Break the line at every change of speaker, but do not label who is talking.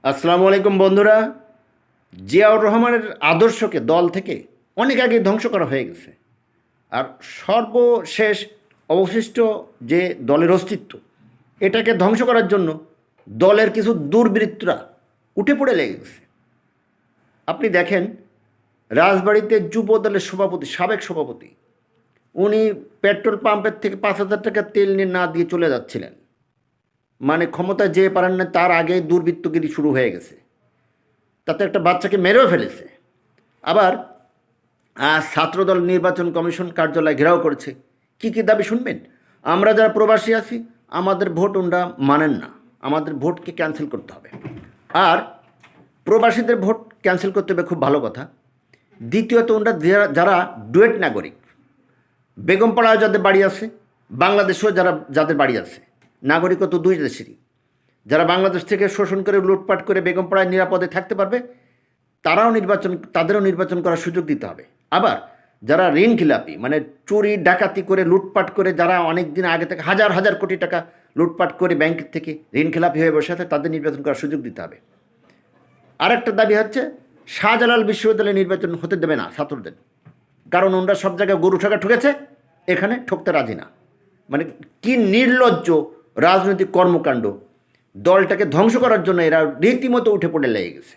আসসালামু আলাইকুম বন্ধুরা। জিয়াউর রহমানের আদর্শকে দল থেকে অনেক আগে ধ্বংস করা হয়ে গেছে। আর সর্বশেষ অবশিষ্ট যে দলের অস্তিত্ব, এটাকে ধ্বংস করার জন্য দলের কিছু দুর্বৃত্তরা উঠে পড়ে লেগে গেছে। আপনি দেখেন, রাজবাড়িতে যুব দলের সভাপতি, সাবেক সভাপতি, উনি পেট্রোল পাম্পের থেকে 5,000 টাকা তেল নিয়ে না দিয়ে চলে যাচ্ছিলেন। মানে ক্ষমতায় যেয়ে পারেন না, তার আগে দুর্বৃত্তগিরি শুরু হয়ে গেছে। তাতে একটা বাচ্চাকে মেরেও ফেলেছে। আবার ছাত্রদল নির্বাচন কমিশন কার্যালয় ঘেরাও করেছে। কি কি দাবি শুনবেন? আমরা যারা প্রবাসী আছি, আমাদের ভোট ওনরা মানেন না, আমাদের ভোটকে ক্যান্সেল করতে হবে। আর প্রবাসীদের ভোট ক্যান্সেল করতে হবে, খুব ভালো কথা। দ্বিতীয়ত, ওনরা যারা ডুয়েট নাগরিক, বেগমপাড়ায় যাদের বাড়ি আছে, বাংলাদেশেও যাদের বাড়ি আছে, নাগরিকত্ব দুই দেশেরই, যারা বাংলাদেশ থেকে শোষণ করে লুটপাট করে বেগমপাড়ায় নিরাপদে থাকতে পারবে, তাদেরও নির্বাচন করার সুযোগ দিতে হবে। আবার যারা ঋণ খিলাপি, মানে চুরি ডাকাতি করে লুটপাট করে, যারা অনেক দিন আগে থেকে হাজার হাজার কোটি টাকা লুটপাট করে ব্যাংকের থেকে ঋণ খেলাপি হয়ে বসে আছে, তাদের নির্বাচন করার সুযোগ দিতে হবে। আরেকটা দাবি হচ্ছে, শাহজালাল বিশ্ববিদ্যালয়ে নির্বাচন হতে দেবে না ছাত্রদের, কারণ ওনরা সব জায়গায় গরু ঠকা ঠকেছে, এখানে ঠকতে রাজি না। মানে কি নির্লজ্জ রাজনৈতিক কর্মকাণ্ড! দলটাকে ধ্বংস করার জন্য এরা রীতিমতো উঠে পড়ে লেগে গেছে।